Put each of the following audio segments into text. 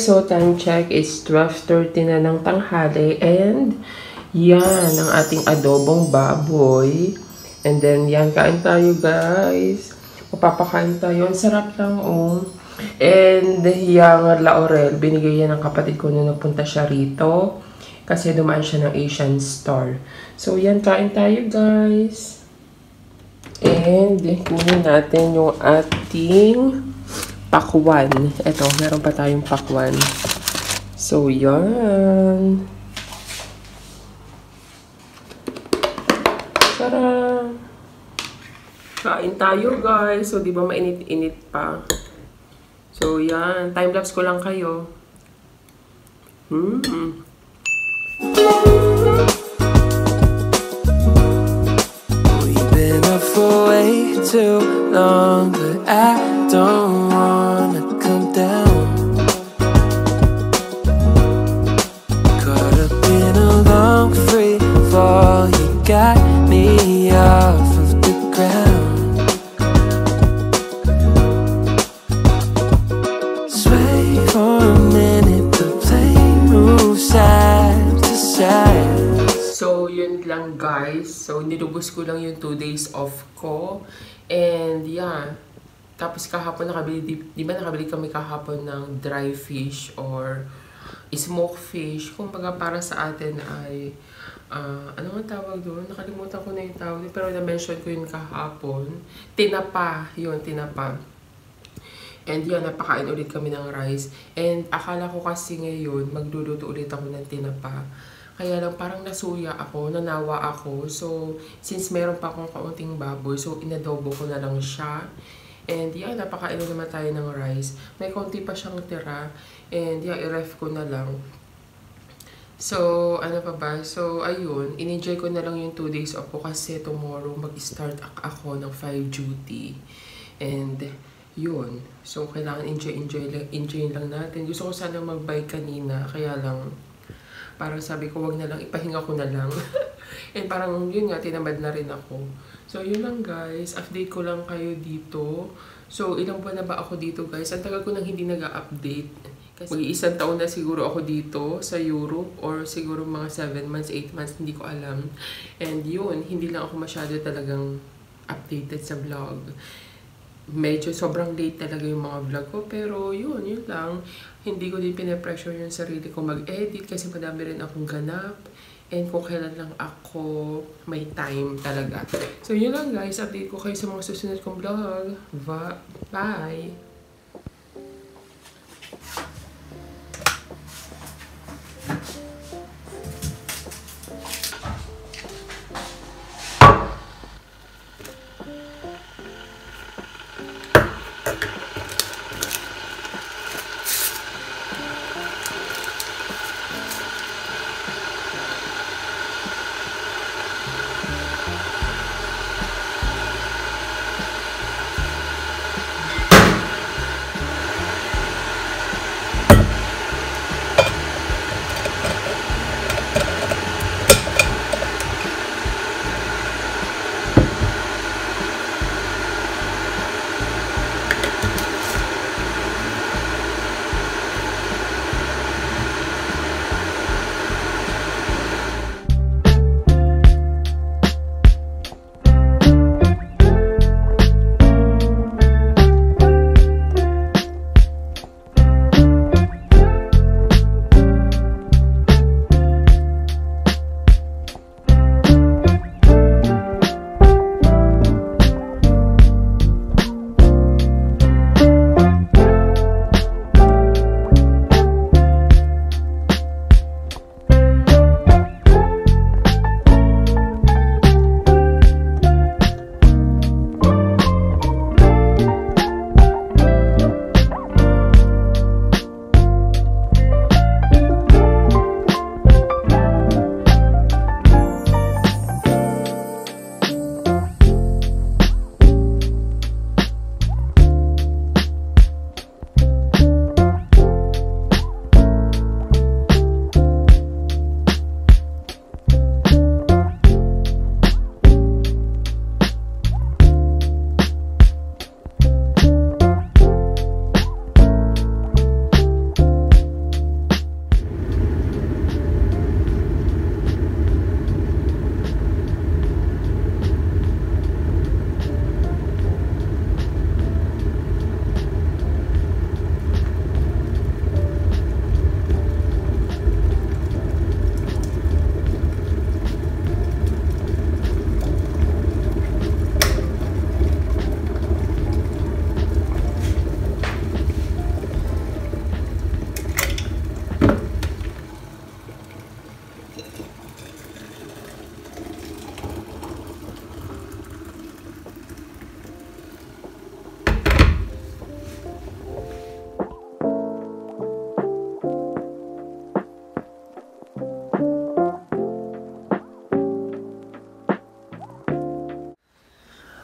guys, so time check is 12:30 na ng tanghali and yan ang ating adobong baboy. And then yan, kain tayo guys. Mapapakain tayo. Ang sarap lang oh. And yung laurel, binigay yan ng kapatid ko nung nagpunta siya rito. Kasi dumaan siya ng Asian Star. So yan, kain tayo guys. And kunin natin yung ating pakwan. Ito, meron pa tayong pakwan. So, yan. Tara! Kain tayo, guys. So, di ba mainit-init pa? So, yan. Time-lapse ko lang kayo. We've been up for way too long, but I don't wanna come down. Caught up in a long free fall, you got me off of the ground. Sway for a minute, the plane moves side to side. So, yun lang guys. So, nilubos ko lang yung 2 days off ko. And, yeah. Tapos kahapon nakabili, di ba nakabili kami kahapon ng dry fish or smoked fish. Kumbaga para sa atin ay, ano nga tawag doon? Nakalimutan ko na yung tawag. Pero na-mention ko yun kahapon. Tinapa. Yun, tinapa. And yan, napakain ulit kami ng rice. And akala ko kasi ngayon, magluluto ulit ako ng tinapa. Kaya lang parang nasuya ako, nanawa ako. So, since meron pa akong kaunting baboy, so inadobo ko na lang siya. And yeah, napakain na naman tayo ng rice. May konti pa siyang tira. And yeah, i-ref ko na lang. So, ano pa ba? So, ayun. In-enjoy ko na lang yung 2 days off ko kasi tomorrow mag-start ako ng 5 duty. And yun. So, kailangan enjoy lang natin. Gusto ko sana mag-bike kanina. Kaya lang, parang sabi ko, wag na lang, ipahinga ko na lang. And parang yun nga, tinamad na rin ako. So yun lang guys, update ko lang kayo dito. So ilang buwan na ba ako dito guys? Ang tagal ko nang hindi nag-update. Kasi mag-iisang taon na siguro ako dito sa Europe or siguro mga 7 months, 8 months, hindi ko alam. And yun, hindi lang ako masyado talagang updated sa vlog. Medyo sobrang late talaga yung mga vlog ko. Pero yun lang. Hindi ko din pinapressure yung sarili ko mag-edit kasi madami rin akong ganap. And kung kailan lang ako may time talaga. So yun lang guys. Update ko kayo sa mga susunod kong vlog. Bye!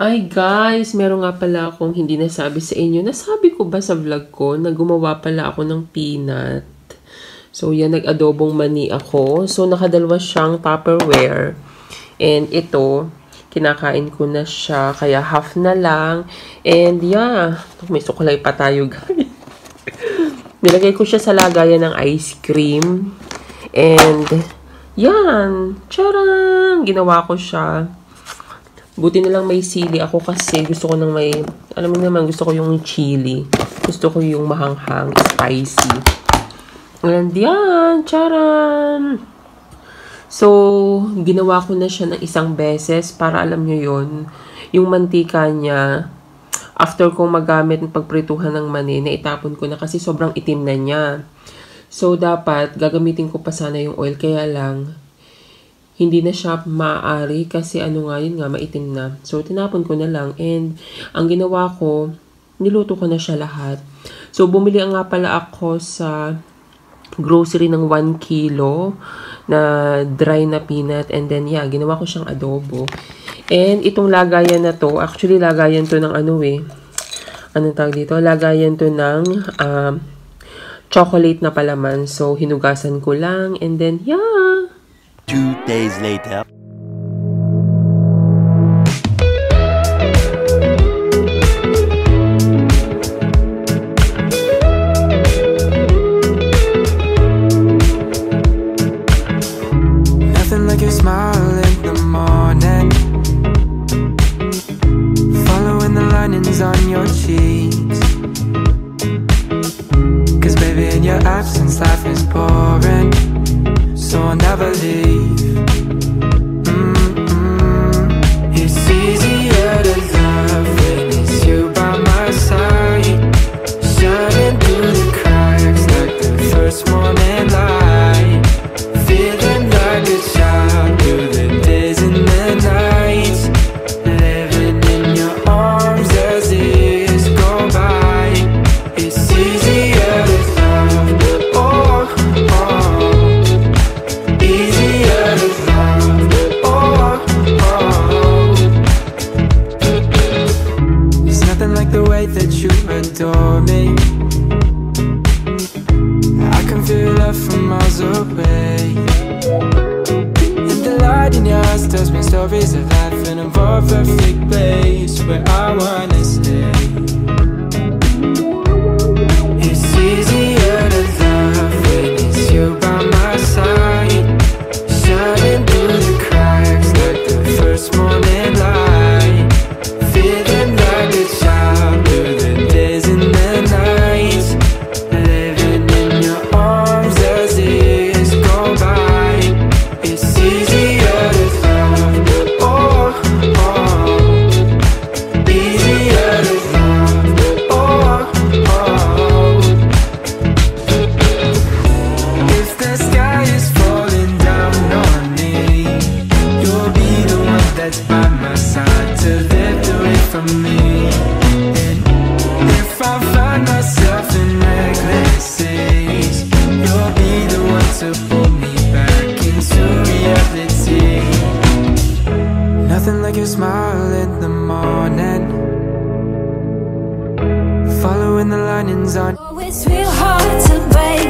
Ay guys, meron nga pala akong hindi nasabi sa inyo. Nasabi ko ba sa vlog ko na gumawa pala ako ng peanut? So yan, nag-adobong mani ako. So nakadalawa siyang Tupperware. And ito, kinakain ko na siya. Kaya half na lang. And yeah, may sukulay pa tayo guys. Nilagay ko siya sa lagayan ng ice cream. And yan, charang! Ginawa ko siya. Buti na lang may sili ako kasi gusto ko nang may, alam mo naman, gusto ko yung chili. Gusto ko yung mahanghang, spicy. And yan, charan! So, ginawa ko na siya ng isang beses para alam nyo yun. Yung mantika niya, after kong magamit ng pagprituhan ng mani, naitapon ko na kasi sobrang itim na niya. So, dapat gagamitin ko pa sana yung oil, kaya lang, hindi na siya maaari kasi ano nga yun nga, maitim na. So, tinapon ko na lang. And, ang ginawa ko, niluto ko na siya lahat. So, bumili nga pala ako sa grocery ng 1 kilo na dry na peanut. And then, yeah, ginawa ko siyang adobo. And, itong lagayan na to, actually, lagayan to ng ano eh. Anong tawag dito? Lagayan to ng chocolate na palaman. So, hinugasan ko lang. And then, yeah! 2 days later. Nothing like your smile in the morning, following the linings on your cheeks. 'Cause baby, in your absence, life is boring. So I'll never leave. It's easier to love when it's you by my side, shining through the cracks like the first morning light, feeling like a child through the days and the nights, living in your arms as years go by. It's easier to love, oh, oh. Easier to love, oh, oh. There's nothing like the way that you adore me. I can feel love from miles away. And the light in your eyes tells me stories of life in a more perfect place where I wanna stay. It's easier to love when it's you by my side, shining through the cracks like the first morning light, feeling like a child through the days and the nights, living in your arms as years go by. It's easier to love, oh, oh. Easier to love, oh, oh. If the sky is falling down on me, you'll be the one that's by my side to lift away from me. And if I find myself in reckless seas, you'll be the one to pull me back into reality. Nothing like your smile in the morning, following the linings on. Oh, it's real hard to break